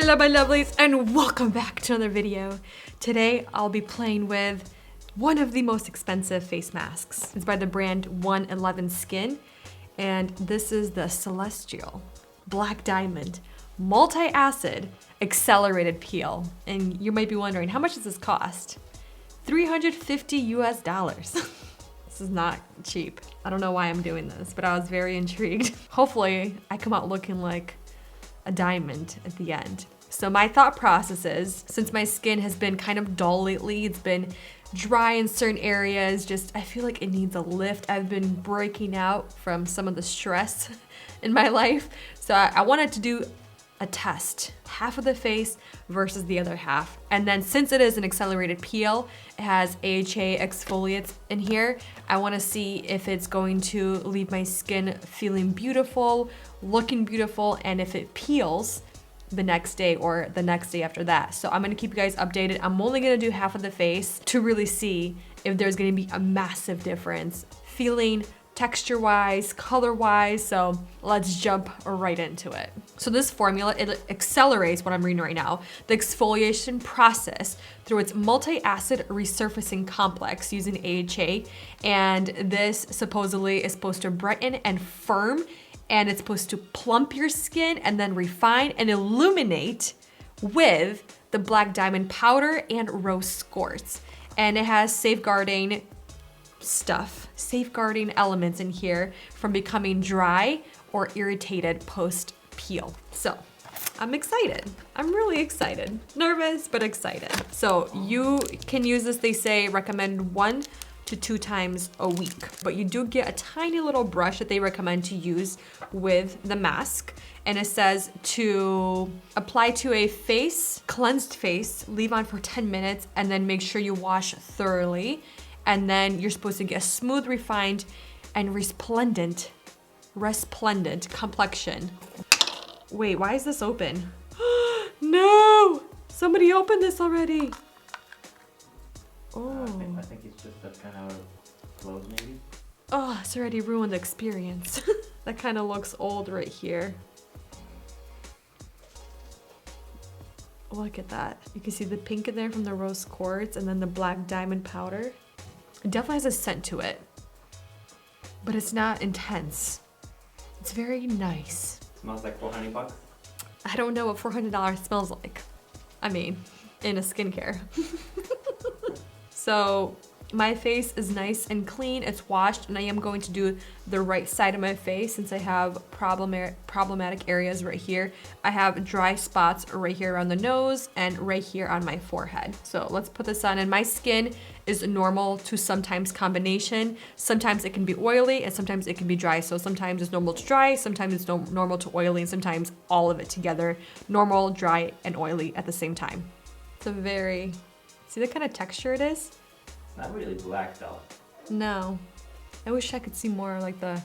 Hello my lovelies and welcome back to another video. Today I'll be playing with one of the most expensive face masks. It's by the brand 111 Skin and this is the Celestial Black Diamond Multi-Acid Accelerated Peel. And you might be wondering, how much does this cost? $350 US. This is not cheap. I don't know why I'm doing this, but I was very intrigued. Hopefully I come out looking like a diamond at the end. So my thought process is, since my skin has been kind of dull lately, it's been dry in certain areas, just I feel like it needs a lift. I've been breaking out from some of the stress in my life. So I wanted to do a test, half of the face versus the other half. And then since it is an accelerated peel, it has AHA exfoliates in here. I wanna see if it's going to leave my skin feeling beautiful, looking beautiful, and if it peels the next day or the next day after that. So I'm gonna keep you guys updated. I'm only gonna do half of the face to really see if there's gonna be a massive difference, feeling, texture-wise, color-wise, so let's jump right into it. So this formula, it accelerates what I'm reading right now, the exfoliation process through its multi-acid resurfacing complex using AHA, and this supposedly is supposed to brighten and firm, and it's supposed to plump your skin and then refine and illuminate with the black diamond powder and rose quartz. And it has safeguarding elements in here from becoming dry or irritated post peel. So I'm excited. I'm really excited. Nervous, but excited. So you can use this, they say, recommend 1 to 2 times a week, but you do get a tiny little brush that they recommend to use with the mask. And it says to apply to a face, cleansed face, leave on for 10 minutes, and then make sure you wash thoroughly. And then you're supposed to get a smooth, refined, and resplendent complexion. Wait, why is this open? No! Somebody opened this already. Oh. I think it's just that kind of close, maybe. Oh, it's already ruined the experience. That kind of looks old right here. Look at that. You can see the pink in there from the rose quartz and then the black diamond powder. It definitely has a scent to it, but it's not intense. It's very nice. Smells like $400. I don't know what $400 smells like. I mean, in a skincare. So my face is nice and clean, it's washed, and I am going to do the right side of my face since I have problematic areas right here. I have dry spots right here around the nose and right here on my forehead. So let's put this on, and my skin is normal to sometimes combination. Sometimes it can be oily and sometimes it can be dry. So sometimes it's normal to dry, sometimes it's normal to oily, and sometimes all of it together, normal, dry, and oily at the same time. It's a very, see the kind of texture it is? It's not really black though. No. I wish I could see more like the...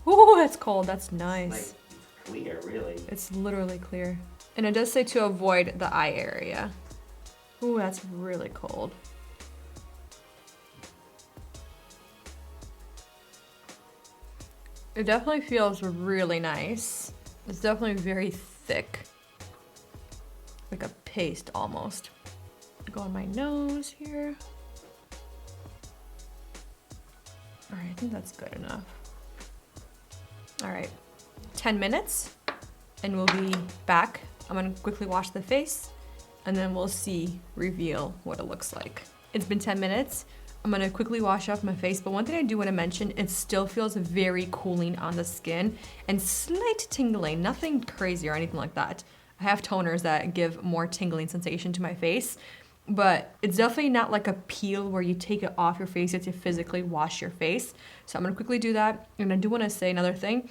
Ooh, that's cold. That's nice. Like, it's clear, really. It's literally clear. And it does say to avoid the eye area. Ooh, that's really cold. It definitely feels really nice. It's definitely very thick. Like a paste almost. Go on my nose here. All right, I think that's good enough. All right, 10 minutes and we'll be back. I'm gonna quickly wash the face and then we'll reveal what it looks like. It's been 10 minutes. I'm gonna quickly wash off my face, but one thing I do wanna mention, it still feels very cooling on the skin and slight tingling, nothing crazy or anything like that. I have toners that give more tingling sensation to my face, but it's definitely not like a peel where you take it off your face, you have to physically wash your face. So I'm gonna quickly do that. And I do wanna say another thing.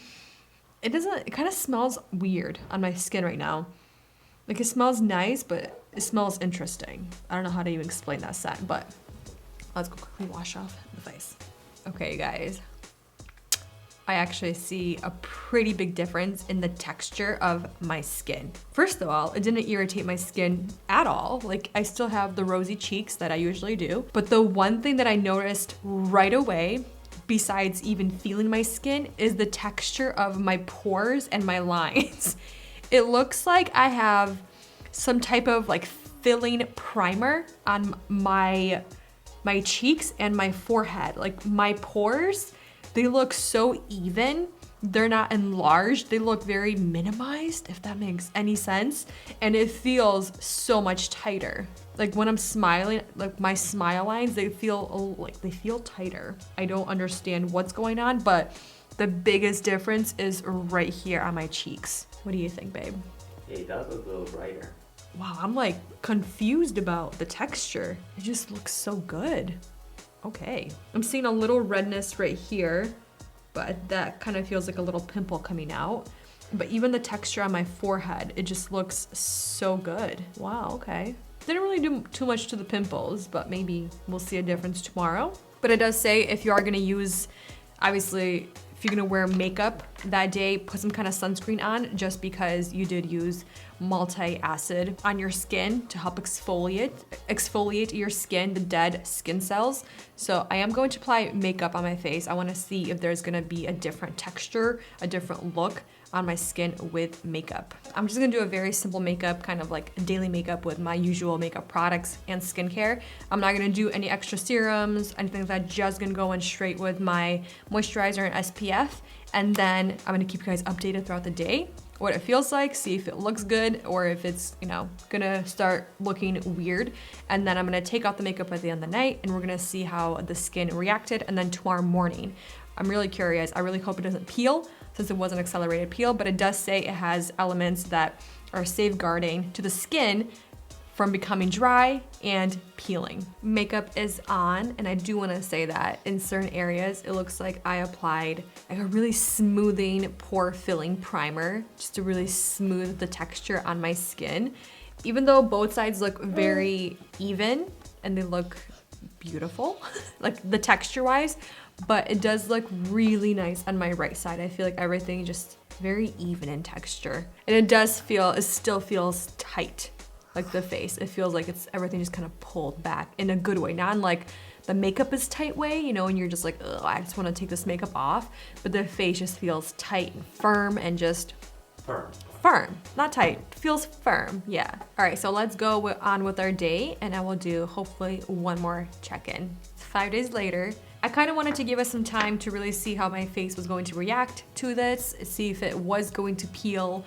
It kind of smells weird on my skin right now. Like it smells nice, but it smells interesting. I don't know how to even explain that scent, but let's go quickly wash off the face. Okay, guys. I actually see a pretty big difference in the texture of my skin. First of all, it didn't irritate my skin at all. Like I still have the rosy cheeks that I usually do. But the one thing that I noticed right away, besides even feeling my skin, is the texture of my pores and my lines. It looks like I have some type of like filling primer on my cheeks and my forehead. Like my pores, they look so even. They're not enlarged. They look very minimized, if that makes any sense. And it feels so much tighter. Like when I'm smiling, like my smile lines, they feel tighter. I don't understand what's going on, but the biggest difference is right here on my cheeks. What do you think, babe? Yeah, it does look a little brighter. Wow, I'm like confused about the texture. It just looks so good. Okay. I'm seeing a little redness right here, but that kind of feels like a little pimple coming out. But even the texture on my forehead, it just looks so good. Wow, okay. Didn't really do too much to the pimples, but maybe we'll see a difference tomorrow. But it does say if you are gonna use, obviously, if you're gonna wear makeup that day, put some kind of sunscreen on, just because you did use multi-acid on your skin to help exfoliate your skin, the dead skin cells. So I am going to apply makeup on my face. I wanna see if there's gonna be a different texture, a different look on my skin with makeup. I'm just gonna do a very simple makeup, kind of like daily makeup with my usual makeup products and skincare. I'm not gonna do any extra serums, anything like that, just gonna go in straight with my moisturizer and SPF. And then I'm gonna keep you guys updated throughout the day, what it feels like, see if it looks good or if it's, you know, gonna start looking weird. And then I'm gonna take off the makeup at the end of the night and we're gonna see how the skin reacted. And then tomorrow morning, I'm really curious. I really hope it doesn't peel since it was an accelerated peel, but it does say it has elements that are safeguarding to the skin from becoming dry and peeling. Makeup is on, and I do wanna say that in certain areas, it looks like I applied like a really smoothing, pore filling primer, just to really smooth the texture on my skin. Even though both sides look very even and they look beautiful, like the texture wise, but it does look really nice on my right side. I feel like everything just very even in texture. And it still feels tight, like the face. It feels like everything just kind of pulled back in a good way. Not in like the makeup is tight way, you know, and you're just like, ugh, I just want to take this makeup off. But the face just feels tight and firm and just firm, not tight, feels firm, yeah. All right, so let's go on with our day and I will do hopefully one more check-in. 5 days later. I kind of wanted to give us some time to really see how my face was going to react to this, see if it was going to peel.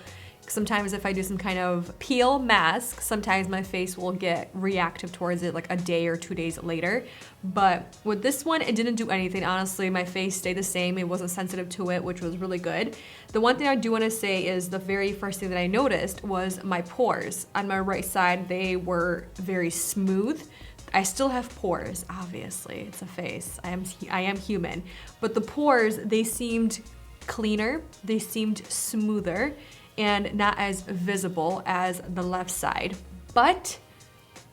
Sometimes if I do some kind of peel mask, sometimes my face will get reactive towards it like a day or 2 days later. But with this one, it didn't do anything. Honestly, my face stayed the same. It wasn't sensitive to it, which was really good. The one thing I do want to say is the very first thing that I noticed was my pores. On my right side, they were very smooth. I still have pores, obviously, it's a face, I am human. But the pores, they seemed cleaner, they seemed smoother, and not as visible as the left side. But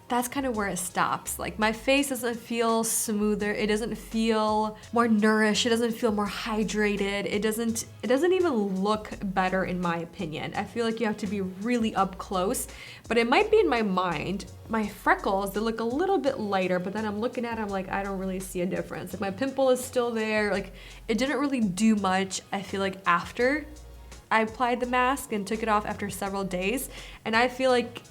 that's kind of where it stops. Like my face doesn't feel smoother, it doesn't feel more nourished, it doesn't feel more hydrated, it doesn't even look better in my opinion. I feel like you have to be really up close, but it might be in my mind. My freckles, they look a little bit lighter, but then I'm looking at it, I'm like, I don't really see a difference. Like my pimple is still there, like it didn't really do much, I feel like, after I applied the mask and took it off after several days, and I feel like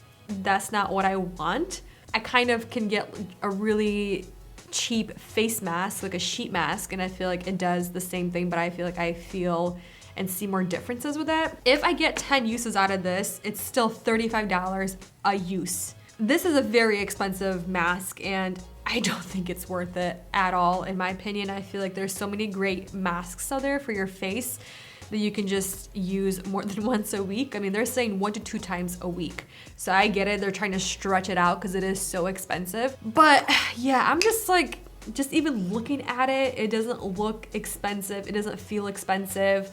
that's not what I want. I kind of can get a really cheap face mask, like a sheet mask, and I feel like it does the same thing, but I feel like I feel and see more differences with that. If I get 10 uses out of this, it's still $35 a use. This is a very expensive mask, and I don't think it's worth it at all, in my opinion. I feel like there's so many great masks out there for your face that you can just use more than once a week. I mean, they're saying 1 to 2 times a week. So I get it, they're trying to stretch it out because it is so expensive. But yeah, I'm just like, just even looking at it, it doesn't look expensive, it doesn't feel expensive.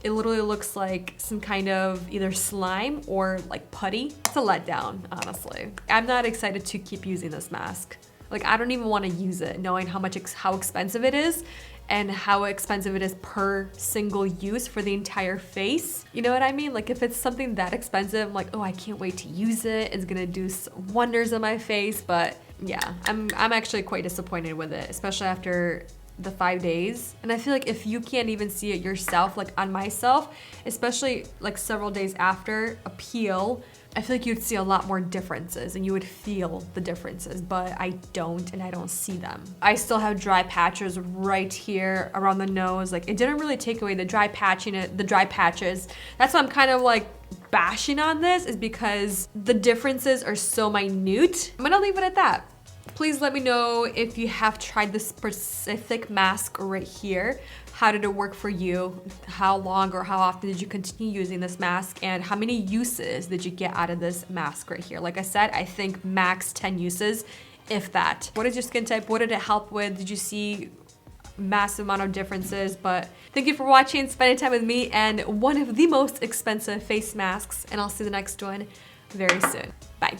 It literally looks like some kind of either slime or like putty. It's a letdown, honestly. I'm not excited to keep using this mask. Like I don't even want to use it knowing how expensive it is and how expensive it is per single use for the entire face. You know what I mean? Like if it's something that expensive, I'm like, oh, I can't wait to use it. It's gonna do wonders on my face. But yeah, I'm actually quite disappointed with it, especially after the 5 days. And I feel like if you can't even see it yourself, like on myself, especially like several days after a peel, I feel like you'd see a lot more differences and you would feel the differences, but I don't, and I don't see them. I still have dry patches right here around the nose. Like, it didn't really take away the dry patches. That's why I'm kind of like bashing on this, is because the differences are so minute. I'm gonna leave it at that. Please let me know if you have tried this specific mask right here. How did it work for you? How long or how often did you continue using this mask? And how many uses did you get out of this mask right here? Like I said, I think max 10 uses, if that. What is your skin type? What did it help with? Did you see massive amount of differences? But thank you for watching, spending time with me, and one of the most expensive face masks. And I'll see the next one very soon. Bye.